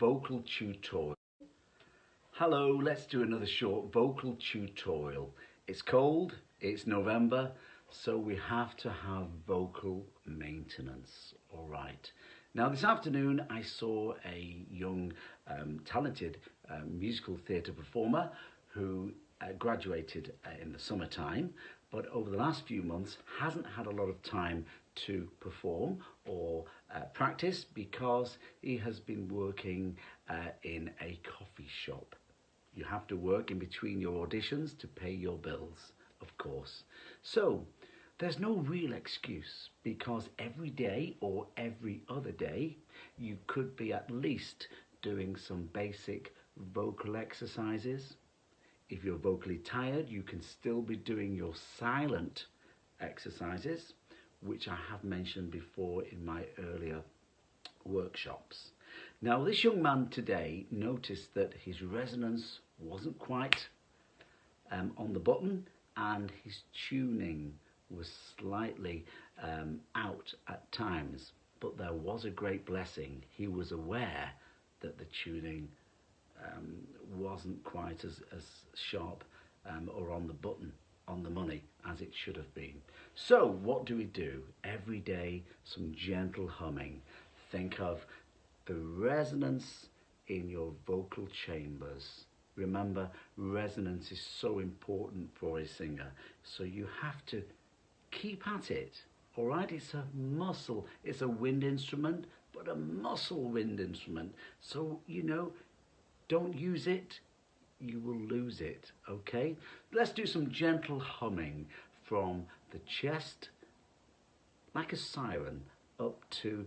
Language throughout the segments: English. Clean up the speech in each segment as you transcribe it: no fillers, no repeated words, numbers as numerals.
vocal tutorial. Hello, let's do another short vocal tutorial. It's cold, it's November, so we have to have vocal maintenance. All right. Now this afternoon I saw a young talented musical theatre performer who graduated in the summertime, but over the last few months hasn't had a lot of time to perform or practice because he has been working in a coffee shop. You have to work in between your auditions to pay your bills, of course. So there's no real excuse because every day or every other day you could be at least doing some basic vocal exercises. If you're vocally tired, you can still be doing your silent exercises, which I have mentioned before in my earlier workshops. Now, this young man today noticed that his resonance wasn't quite on the button and his tuning was slightly out at times, but there was a great blessing. He was aware that the tuning wasn't quite as sharp or on the button, on the money as it should have been. So what do we do? Every day, some gentle humming. Think of the resonance in your vocal chambers. Remember, resonance is so important for a singer, so you have to keep at it. All right, it's a muscle, it's a wind instrument, but a muscle wind instrument. So, don't use it, you will lose it, okay? Let's do some gentle humming from the chest, like a siren, up to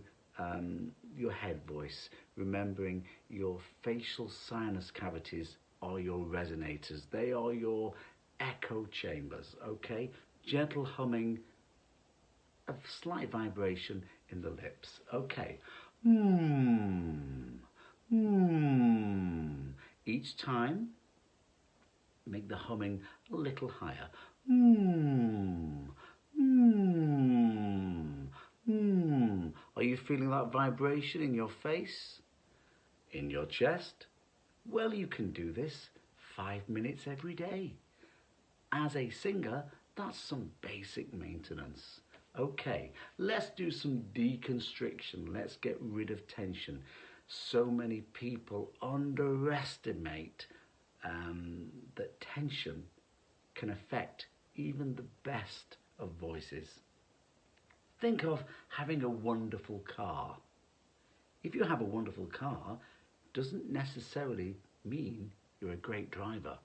your head voice, remembering your facial sinus cavities are your resonators. They are your echo chambers, okay? Gentle humming, a slight vibration in the lips, okay? Each time, make the humming a little higher. Are you feeling that vibration in your face? In your chest? Well, you can do this 5 minutes every day. As a singer, that's some basic maintenance. Okay, let's do some deconstriction. Let's get rid of tension. So many people underestimate that tension can affect even the best of voices. Think of having a wonderful car. If you have a wonderful car, doesn't necessarily mean you're a great driver.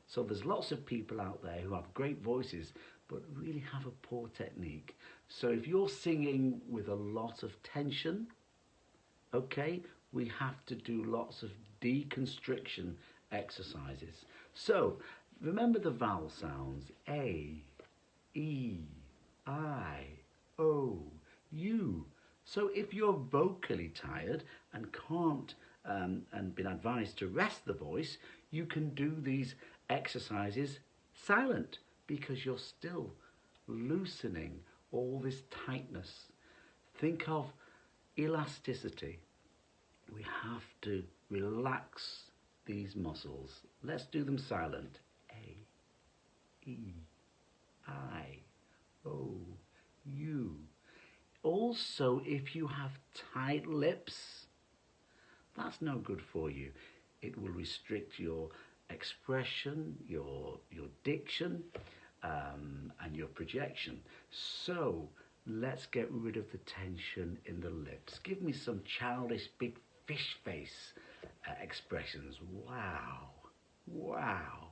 So there's lots of people out there who have great voices but really have a poor technique. So if you're singing with a lot of tension, okay, we have to do lots of deconstriction exercises. So remember the vowel sounds: A, E, I, O, U. So if you're vocally tired and can't and been advised to rest the voice, you can do these exercises silent because you're still loosening all this tightness. Think of elasticity. We have to relax these muscles. Let's do them silent. A, E, I, O, U. Also, if you have tight lips, that's no good for you. It will restrict your expression, your diction, and your projection. So let's get rid of the tension in the lips. Give me some childish big fish face expressions. Wow, wow.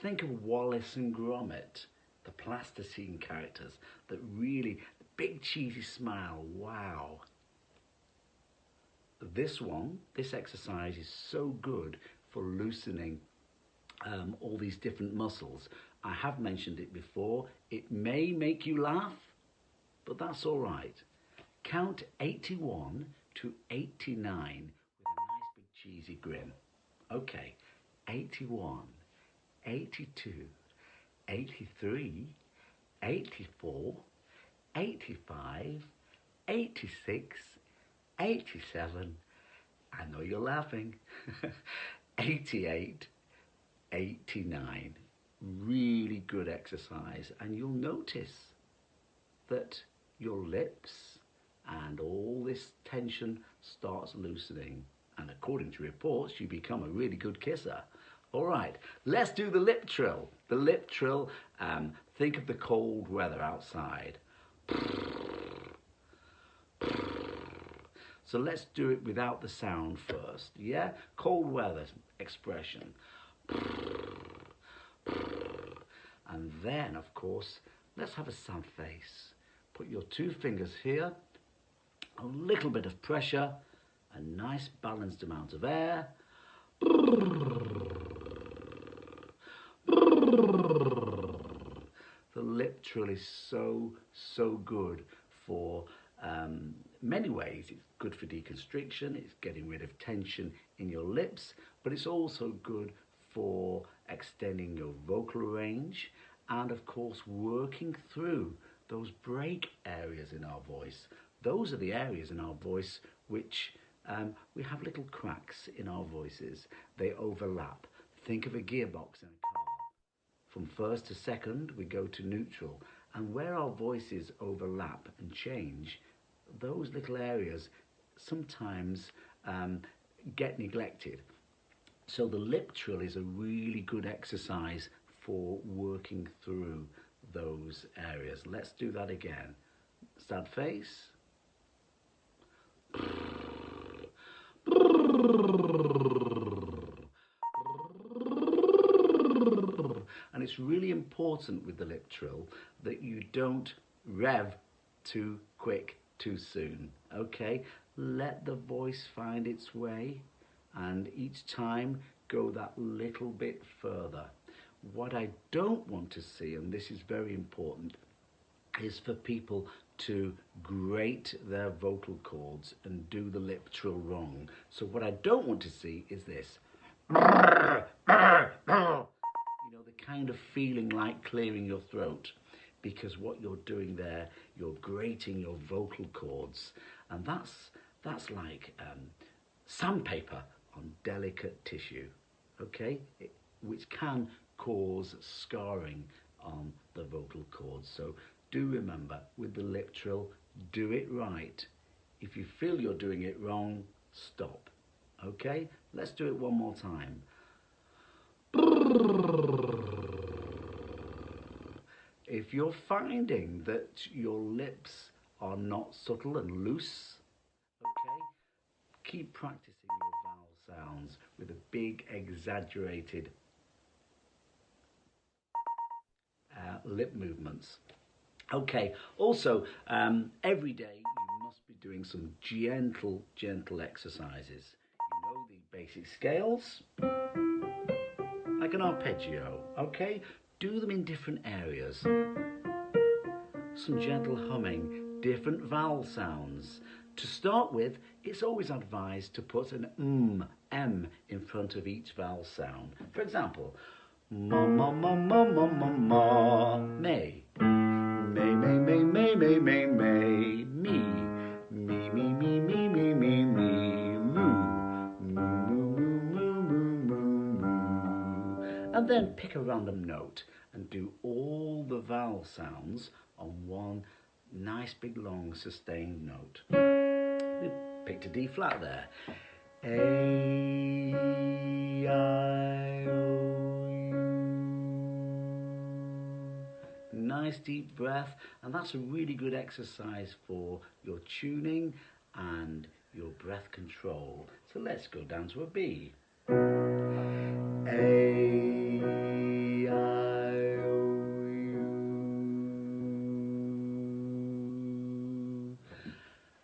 Think of Wallace and Gromit, the plasticine characters that really, big cheesy smile, wow. This exercise is so good for loosening all these different muscles. I have mentioned it before. It may make you laugh, but that's all right. Count 81 to 89 with a nice big cheesy grin. Okay, 81, 82, 83, 84, 85, 86, 87, I know you're laughing. 88, 89. Really good exercise, and you'll notice that your lips and all this tension starts loosening, and according to reports you become a really good kisser. All right, let's do the lip trill. The lip trill, think of the cold weather outside. So let's do it without the sound first, yeah? Cold weather expression. And then, of course, let's have a sad face. Put your 2 fingers here, a little bit of pressure, a nice balanced amount of air. The lip trill is so good for many ways. It's good for deconstriction, it's getting rid of tension in your lips, but it's also good for extending your vocal range and, of course, working through those break areas in our voice. Those are the areas in our voice which we have little cracks in our voices. They overlap. Think of a gearbox in a car. From first to second, we go to neutral. And where our voices overlap and change, those little areas sometimes get neglected. So the lip trill is a really good exercise for working through those areas. Let's do that again. Sad face. And it's really important with the lip trill that you don't rev too quick too soon, okay? Let the voice find its way, and each time go that little bit further. What I don't want to see, and this is very important, is for people to grate their vocal cords and do the lip trill wrong. So what I don't want to see is this. You know, the kind of feeling like clearing your throat, because what you're doing there, you're grating your vocal cords, and that's like sandpaper on delicate tissue, okay? Which can cause scarring on the vocal cords. So do remember, with the lip trill, do it right. If you feel you're doing it wrong, stop, okay? Let's do it one more time. If you're finding that your lips are not subtle and loose, okay, keep practicing your vowel sounds with a big exaggerated lip movements. Okay, also every day you must be doing some gentle exercises. You know the basic scales, like an arpeggio, okay? Do them in different areas. Some gentle humming, different vowel sounds. To start with, it's always advised to put an M in front of each vowel sound. For example, ma ma ma ma ma ma ma, may. May, may, may, may, may, may, may, me. Me, me, me, me, me, me, me, moo. Moo, moo, moo, moo, moo, moo. And then pick a random note and do all the vowel sounds on one nice big long sustained note. We picked a D flat there. A, I, O, U. Nice deep breath, and that's a really good exercise for your tuning and your breath control. So let's go down to a B. A, I, O, U.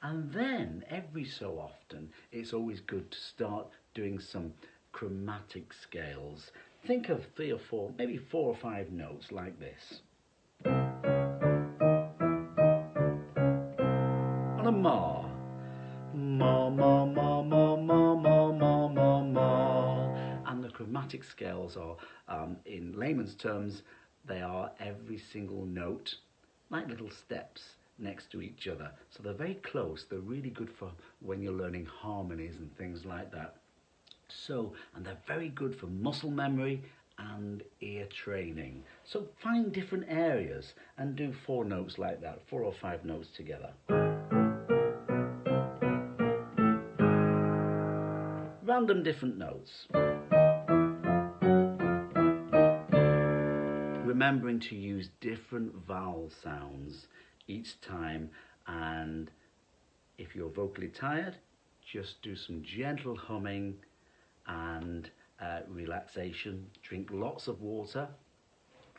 And then every so often it's always good to start doing some chromatic scales. Think of 3 or 4, maybe 4 or 5 notes like this. On a ma. Ma, ma, ma, ma, ma, ma, ma, ma, ma. And the chromatic scales are, in layman's terms, they are every single note, like little steps, next to each other. So they're very close. They're really good for when you're learning harmonies and things like that. So, and they're very good for muscle memory and ear training. So find different areas and do 4 notes like that, 4 or 5 notes together. Random different notes. Remembering to use different vowel sounds each time, and if you're vocally tired, just do some gentle humming and relaxation. Drink lots of water,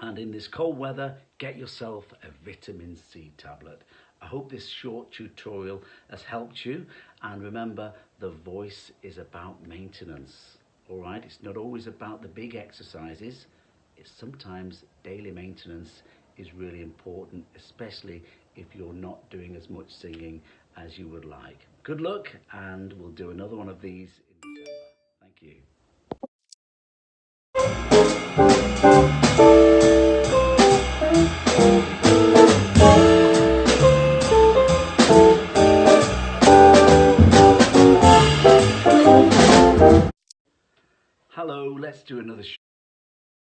and in this cold weather, get yourself a vitamin C tablet. I hope this short tutorial has helped you, and remember, the voice is about maintenance. All right, it's not always about the big exercises. It's sometimes daily maintenance is really important, especially if you're not doing as much singing as you would like. Good luck, and we'll do another one of these in December. Thank you. Hello, let's do another